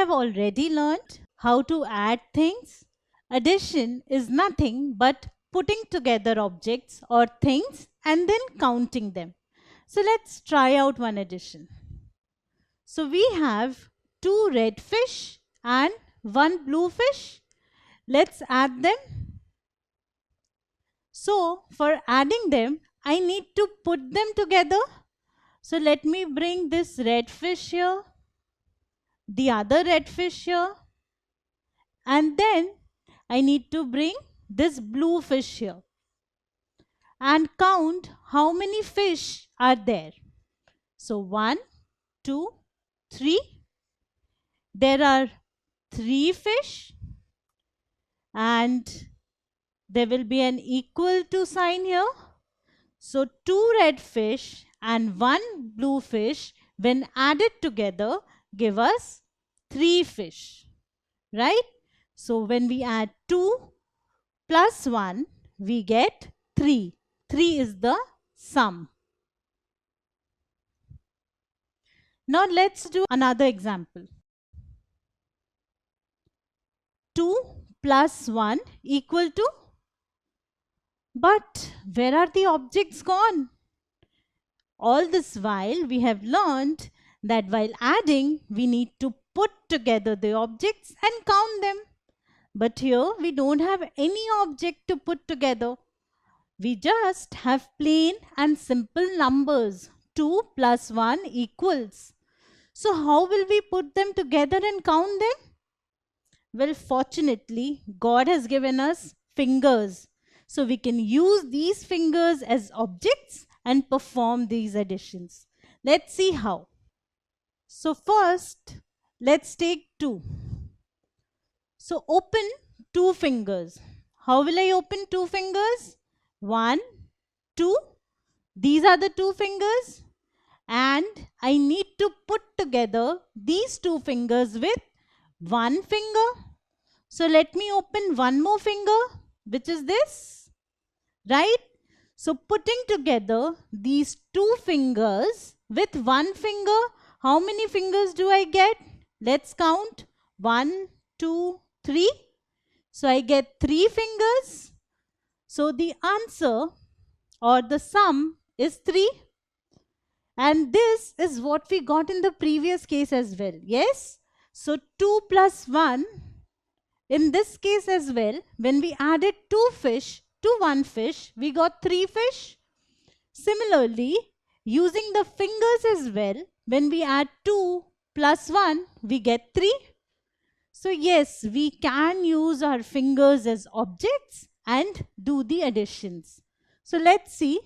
have already learned how to add things. Addition is nothing but putting together objects or things and then counting them. So let's try out one addition. So we have 2 red fish and 1 blue fish. Let's add them. So for adding them, I need to put them together. So let me bring this red fish here, the other red fish here, and then I need to bring this blue fish here and count how many fish are there. So 1, 2, 3. There are 3 fish and there will be an equal to sign here. So 2 red fish and 1 blue fish when added together give us 3 fish, right? So when we add 2 plus 1, we get 3. 3 is the sum. Now let's do another example. 2 plus 1 equal to, but where are the objects gone? All this while we have learned that while adding we need to put together the objects and count them. But here we don't have any object to put together. We just have plain and simple numbers. 2 plus 1 equals. So how will we put them together and count them? Well, fortunately, God has given us fingers. So we can use these fingers as objects and perform these additions. Let's see how. So first, let's take 2. So open 2 fingers. How will I open 2 fingers? 1, 2. These are the 2 fingers. And I need to put together these 2 fingers with 1 finger. So let me open 1 more finger, which is this, right? So putting together these 2 fingers with 1 finger, how many fingers do I get? Let's count. 1, 2, 3. So I get 3 fingers. So the answer or the sum is 3. And this is what we got in the previous case as well. Yes? So 2 plus 1, in this case as well, when we added 2 fish to 1 fish, we got 3 fish. Similarly, using the fingers as well, when we add 2 plus 1, we get 3. So yes, we can use our fingers as objects and do the additions. So let's see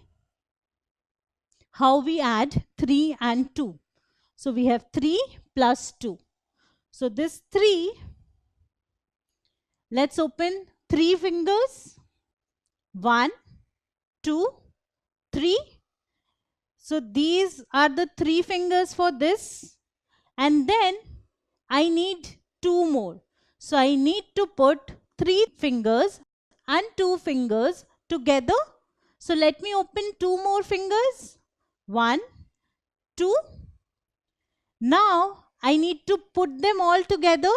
how we add 3 and 2. So we have 3 plus 2. So this 3, let's open 3 fingers. 1, 2, 3. So these are the 3 fingers for this. And then I need 2 more. So I need to put 3 fingers and 2 fingers together. So let me open 2 more fingers. 1, 2. Now I need to put them all together.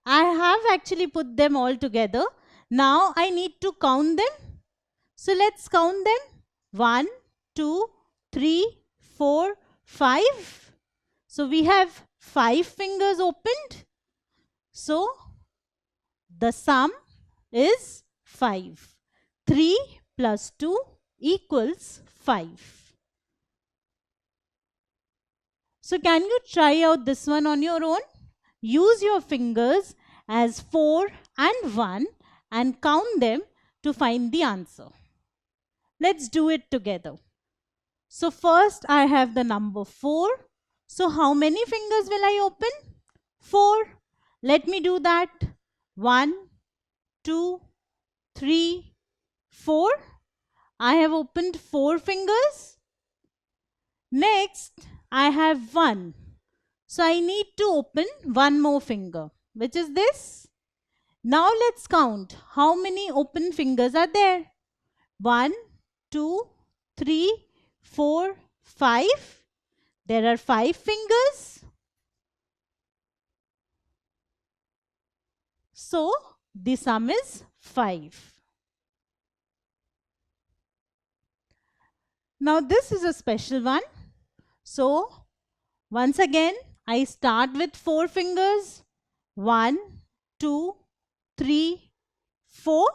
I have actually put them all together. Now I need to count them. So let's count them. 1, 2, 3, 4, 5. So we have 5 fingers opened. So the sum is 5. 3 plus 2 equals 5. So can you try out this one on your own? Use your fingers as 4 and 1 and count them to find the answer. Let's do it together. So first I have the number 4. So how many fingers will I open? 4. Let me do that. 1, 2, 3, 4. I have opened 4 fingers. Next, I have 1. So I need to open 1 more finger, which is this. Now let's count how many open fingers are there. 1, 2, 3, 4, 5. There are 5 fingers. So the sum is 5. Now this is a special one. So once again, I start with 4 fingers. 1, 2, 3, 4.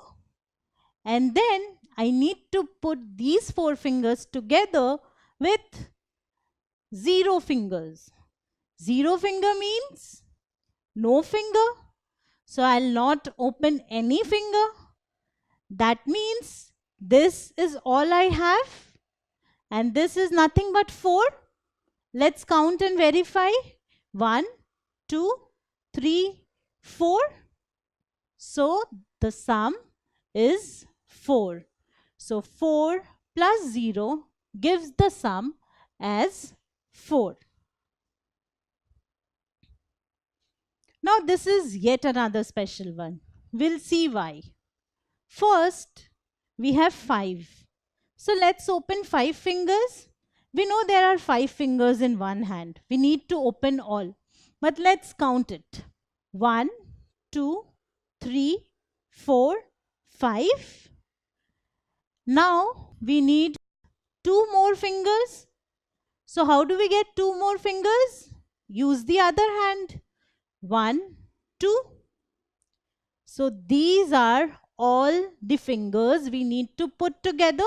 And then I need to put these 4 fingers together with 0 fingers. 0 finger means no finger. So I'll not open any finger. That means this is all I have. And this is nothing but 4. Let's count and verify. 1, 2, 3, 4. So the sum is 4. So 4 plus 0 gives the sum as 4. Now this is yet another special one. We'll see why. First, we have 5. So let's open 5 fingers. We know there are 5 fingers in one hand. We need to open all. But let's count it. 1, 2, 3, 4, 5. Now we need 2 more fingers. So how do we get 2 more fingers? Use the other hand. 1, 2. So these are all the fingers we need to put together.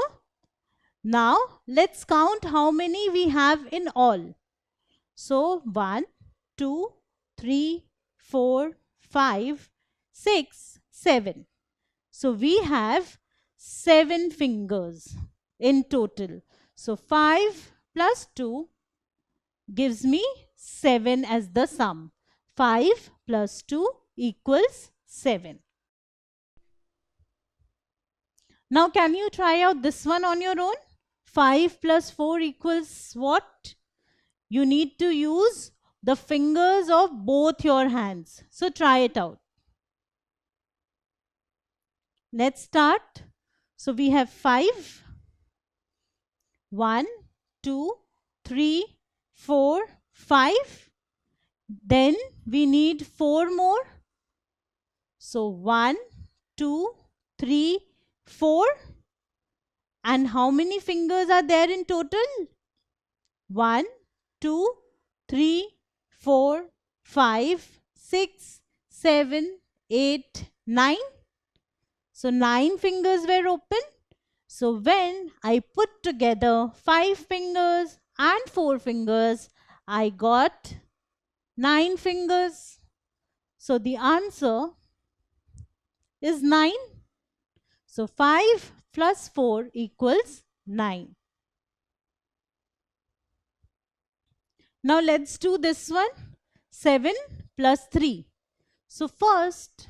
Now let's count how many we have in all. So 1, 2, 3, 4, 5, 6, 7. So we have 7 fingers in total. So 5 plus 2 gives me 7 as the sum. 5 plus 2 equals 7. Now can you try out this one on your own? 5 plus 4 equals what? You need to use the fingers of both your hands. So try it out. Let's start. So we have 5. 1, 2, 3, 4, 5. Then we need 4 more. So 1, 2, 3, 4. And how many fingers are there in total? 1, 2, 3, 4, 5, 6, 7, 8, 9. So 9 fingers were open. So when I put together 5 fingers and 4 fingers, I got 9 fingers. So the answer is 9. So 5 plus 4 equals 9. Now let's do this one. 7 plus 3. So first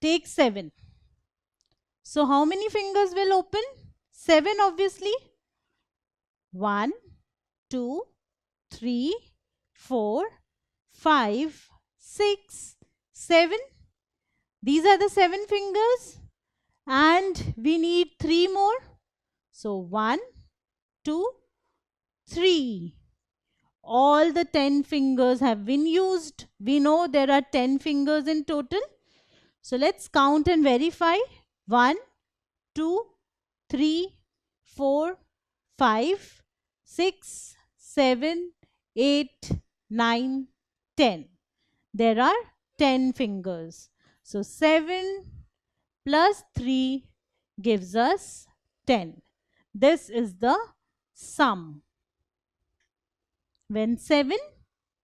take 7. So how many fingers will open? 7 obviously. 1, 2, 3, 4, 5, 6, 7. These are the 7 fingers. And we need 3 more. So 1, 2, 3. All the 10 fingers have been used. We know there are 10 fingers in total. So let's count and verify. 1, 2, 3, 4, 5, 6, 7, 8, 9, 10. There are 10 fingers. So 7 plus 3 gives us 10. This is the sum. When 7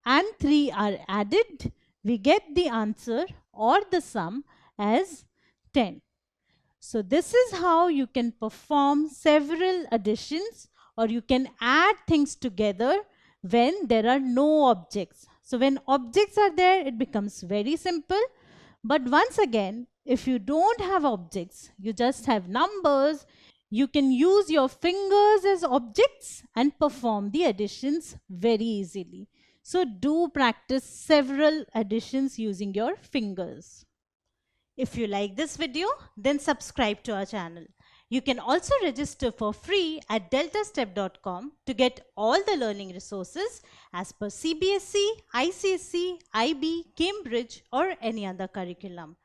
and 3 are added, we get the answer or the sum as 10. So this is how you can perform several additions, or you can add things together when there are no objects. So when objects are there, it becomes very simple. But once again, if you don't have objects, you just have numbers, you can use your fingers as objects and perform the additions very easily. So do practice several additions using your fingers. If you like this video, then subscribe to our channel. You can also register for free at deltastep.com to get all the learning resources as per CBSE, ICSE, IB, Cambridge or any other curriculum.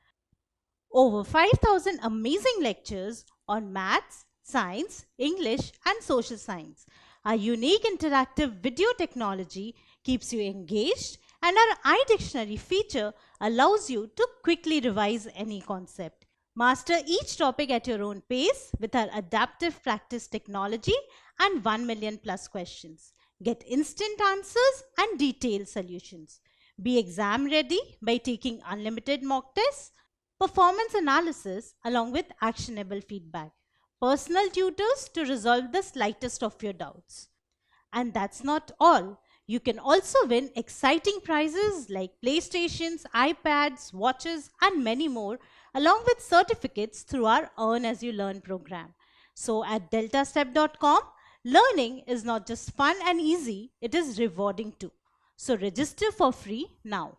Over 5,000 amazing lectures on maths, science, English, and social science. Our unique interactive video technology keeps you engaged, and our iDictionary feature allows you to quickly revise any concept. Master each topic at your own pace with our adaptive practice technology and 1 million plus questions. Get instant answers and detailed solutions. Be exam ready by taking unlimited mock tests, performance analysis along with actionable feedback, personal tutors to resolve the slightest of your doubts. And that's not all. You can also win exciting prizes like PlayStations, iPads, watches, and many more, along with certificates through our Earn As You Learn program. So at deltastep.com, learning is not just fun and easy, it is rewarding too. So register for free now.